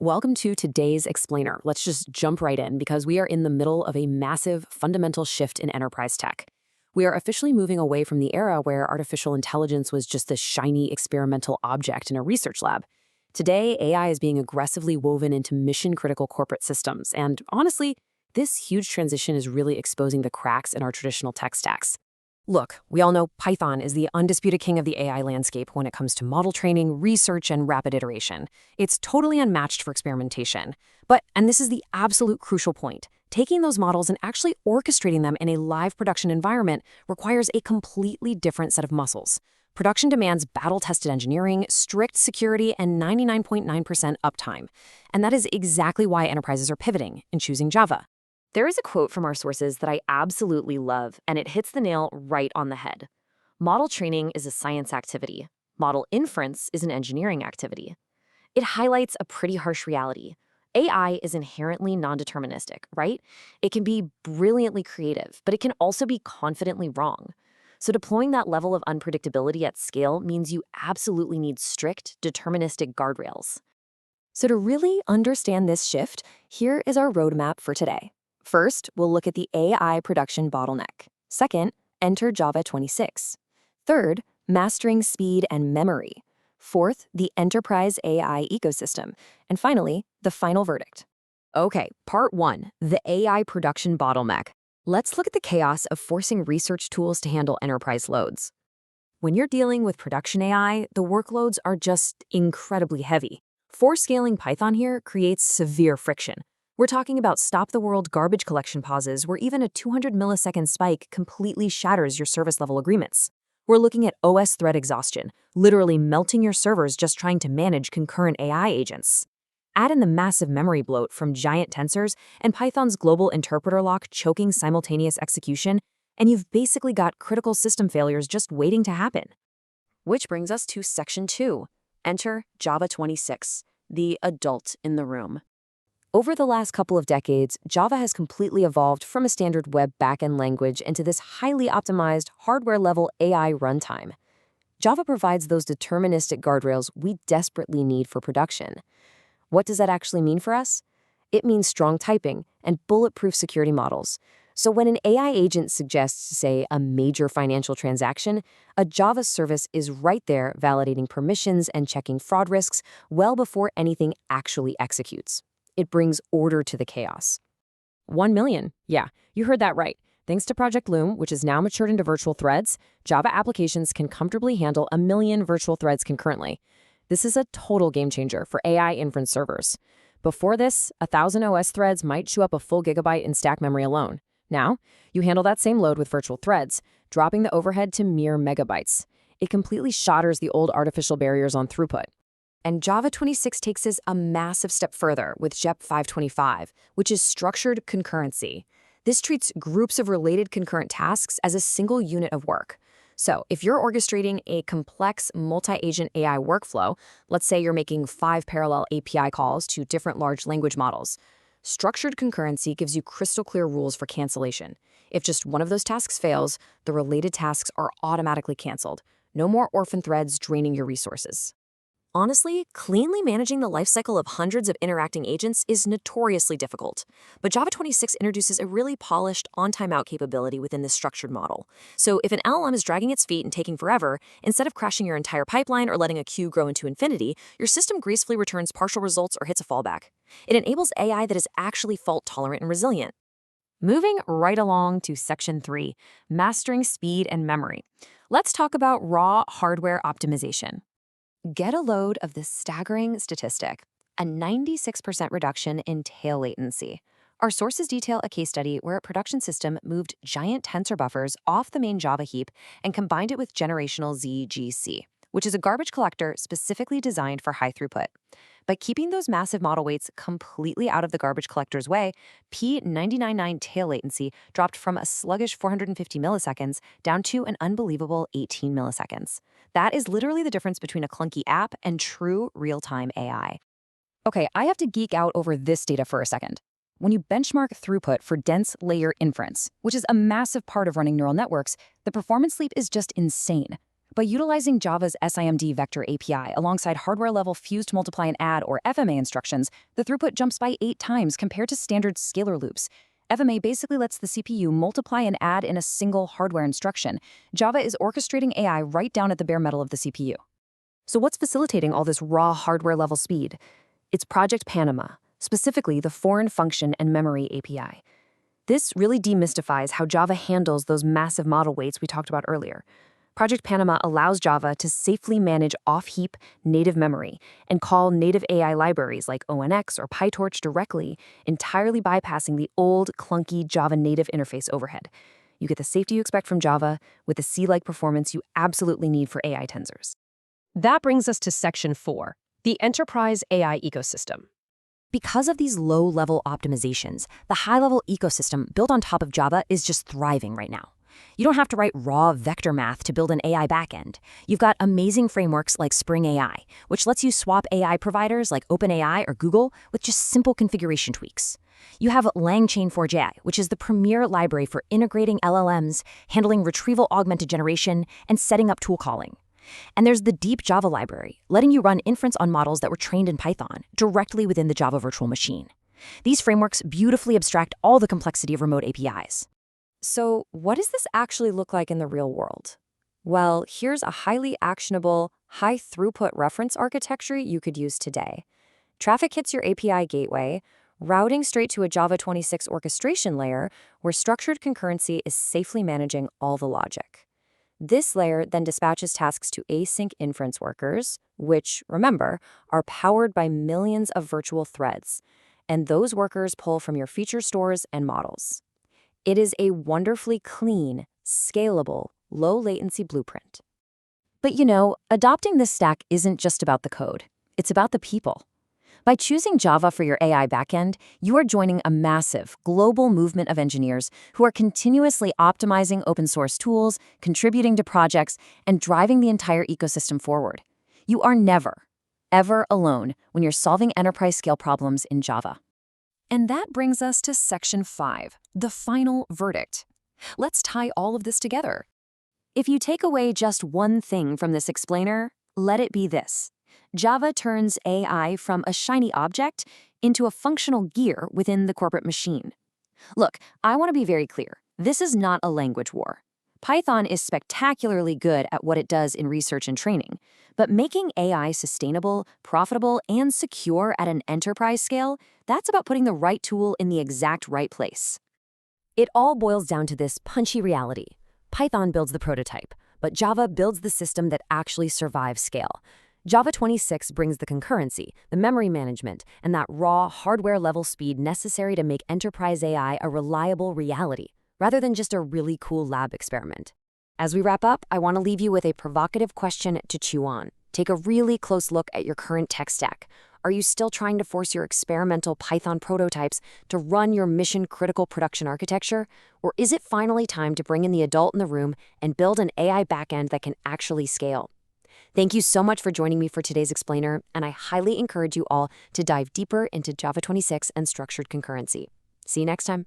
Welcome to today's Explainer. Let's just jump right in because we are in the middle of a massive, fundamental shift in enterprise tech. We are officially moving away from the era where artificial intelligence was just this shiny experimental object in a research lab. Today, AI is being aggressively woven into mission-critical corporate systems, and honestly, this huge transition is really exposing the cracks in our traditional tech stacks. Look, we all know Python is the undisputed king of the AI landscape when it comes to model training, research, and rapid iteration. It's totally unmatched for experimentation. And this is the absolute crucial point, taking those models and actually orchestrating them in a live production environment requires a completely different set of muscles. Production demands battle-tested engineering, strict security, and 99.9% uptime. And that is exactly why enterprises are pivoting and choosing Java. There is a quote from our sources that I absolutely love, and it hits the nail right on the head. Model training is a science activity. Model inference is an engineering activity. It highlights a pretty harsh reality. AI is inherently non-deterministic, right? It can be brilliantly creative, but it can also be confidently wrong. So deploying that level of unpredictability at scale means you absolutely need strict, deterministic guardrails. So to really understand this shift, here is our roadmap for today. First, we'll look at the AI production bottleneck. Second, enter Java 26. Third, mastering speed and memory. Fourth, the enterprise AI ecosystem. And finally, the final verdict. Okay, part one, the AI production bottleneck. Let's look at the chaos of forcing research tools to handle enterprise loads. When you're dealing with production AI, the workloads are just incredibly heavy. Force scaling Python here creates severe friction. We're talking about stop-the-world garbage collection pauses where even a 200 millisecond spike completely shatters your service-level agreements. We're looking at OS thread exhaustion, literally melting your servers just trying to manage concurrent AI agents. Add in the massive memory bloat from giant tensors and Python's global interpreter lock choking simultaneous execution, and you've basically got critical system failures just waiting to happen. Which brings us to section 2. Enter Java 26, the adult in the room. Over the last couple of decades, Java has completely evolved from a standard web backend language into this highly optimized, hardware-level AI runtime. Java provides those deterministic guardrails we desperately need for production. What does that actually mean for us? It means strong typing and bulletproof security models. So when an AI agent suggests, say, a major financial transaction, a Java service is right there validating permissions and checking fraud risks well before anything actually executes. It brings order to the chaos. 1 million. Yeah, you heard that right. Thanks to Project Loom, which is now matured into virtual threads, Java applications can comfortably handle 1 million virtual threads concurrently. This is a total game changer for AI inference servers. Before this, 1,000 OS threads might chew up a full gigabyte in stack memory alone. Now, you handle that same load with virtual threads, dropping the overhead to mere megabytes. It completely shatters the old artificial barriers on throughput. And Java 26 takes us a massive step further with JEP 525, which is structured concurrency. This treats groups of related concurrent tasks as a single unit of work. So if you're orchestrating a complex multi-agent AI workflow, let's say you're making 5 parallel API calls to different large language models, structured concurrency gives you crystal clear rules for cancellation. If just one of those tasks fails, the related tasks are automatically canceled. No more orphan threads draining your resources. Honestly, cleanly managing the lifecycle of hundreds of interacting agents is notoriously difficult. But Java 26 introduces a really polished on-timeout capability within this structured model. So if an LLM is dragging its feet and taking forever, instead of crashing your entire pipeline or letting a queue grow into infinity, your system gracefully returns partial results or hits a fallback. It enables AI that is actually fault-tolerant and resilient. Moving right along to section 3, mastering speed and memory. Let's talk about raw hardware optimization. Get a load of this staggering statistic, a 96% reduction in tail latency. Our sources detail a case study where a production system moved giant tensor buffers off the main Java heap and combined it with generational ZGC, which is a garbage collector specifically designed for high throughput. By keeping those massive model weights completely out of the garbage collector's way, P999 tail latency dropped from a sluggish 450 milliseconds down to an unbelievable 18 milliseconds. That is literally the difference between a clunky app and true real-time AI. Okay, I have to geek out over this data for a second. When you benchmark throughput for dense layer inference, which is a massive part of running neural networks, the performance leap is just insane. By utilizing Java's SIMD vector API alongside hardware-level fused multiply and add or FMA instructions, the throughput jumps by 8 times compared to standard scalar loops. FMA basically lets the CPU multiply and add in a single hardware instruction. Java is orchestrating AI right down at the bare metal of the CPU. So what's facilitating all this raw hardware-level speed? It's Project Panama, specifically the foreign function and memory API. This really demystifies how Java handles those massive model weights we talked about earlier. Project Panama allows Java to safely manage off-heap native memory and call native AI libraries like ONX or PyTorch directly, entirely bypassing the old, clunky Java native interface overhead. You get the safety you expect from Java with the C-like performance you absolutely need for AI tensors. That brings us to Section 4, the Enterprise AI Ecosystem. Because of these low-level optimizations, the high-level ecosystem built on top of Java is just thriving right now. You don't have to write raw vector math to build an AI backend. You've got amazing frameworks like Spring AI, which lets you swap AI providers like OpenAI or Google with just simple configuration tweaks. You have LangChain4j, which is the premier library for integrating LLMs, handling retrieval augmented generation, and setting up tool calling. And there's the Deep Java library, letting you run inference on models that were trained in Python directly within the Java virtual machine. These frameworks beautifully abstract all the complexity of remote APIs. So what does this actually look like in the real world? Well, here's a highly actionable, high-throughput reference architecture you could use today. Traffic hits your API gateway, routing straight to a Java 26 orchestration layer where structured concurrency is safely managing all the logic. This layer then dispatches tasks to async inference workers, which, remember, are powered by millions of virtual threads, and those workers pull from your feature stores and models. It is a wonderfully clean, scalable, low-latency blueprint. But adopting this stack isn't just about the code. It's about the people. By choosing Java for your AI backend, you are joining a massive, global movement of engineers who are continuously optimizing open-source tools, contributing to projects, and driving the entire ecosystem forward. You are never, ever alone when you're solving enterprise-scale problems in Java. And that brings us to Section 5, the final verdict. Let's tie all of this together. If you take away just one thing from this explainer, let it be this. Java turns AI from a shiny object into a functional gear within the corporate machine. Look, I want to be very clear. This is not a language war. Python is spectacularly good at what it does in research and training, but making AI sustainable, profitable, and secure at an enterprise scale, that's about putting the right tool in the exact right place. It all boils down to this punchy reality. Python builds the prototype, but Java builds the system that actually survives scale. Java 26 brings the concurrency, the memory management, and that raw hardware-level speed necessary to make enterprise AI a reliable reality, rather than just a really cool lab experiment. As we wrap up, I want to leave you with a provocative question to chew on. Take a really close look at your current tech stack. Are you still trying to force your experimental Python prototypes to run your mission-critical production architecture? Or is it finally time to bring in the adult in the room and build an AI backend that can actually scale? Thank you so much for joining me for today's explainer, and I highly encourage you all to dive deeper into Java 26 and structured concurrency. See you next time.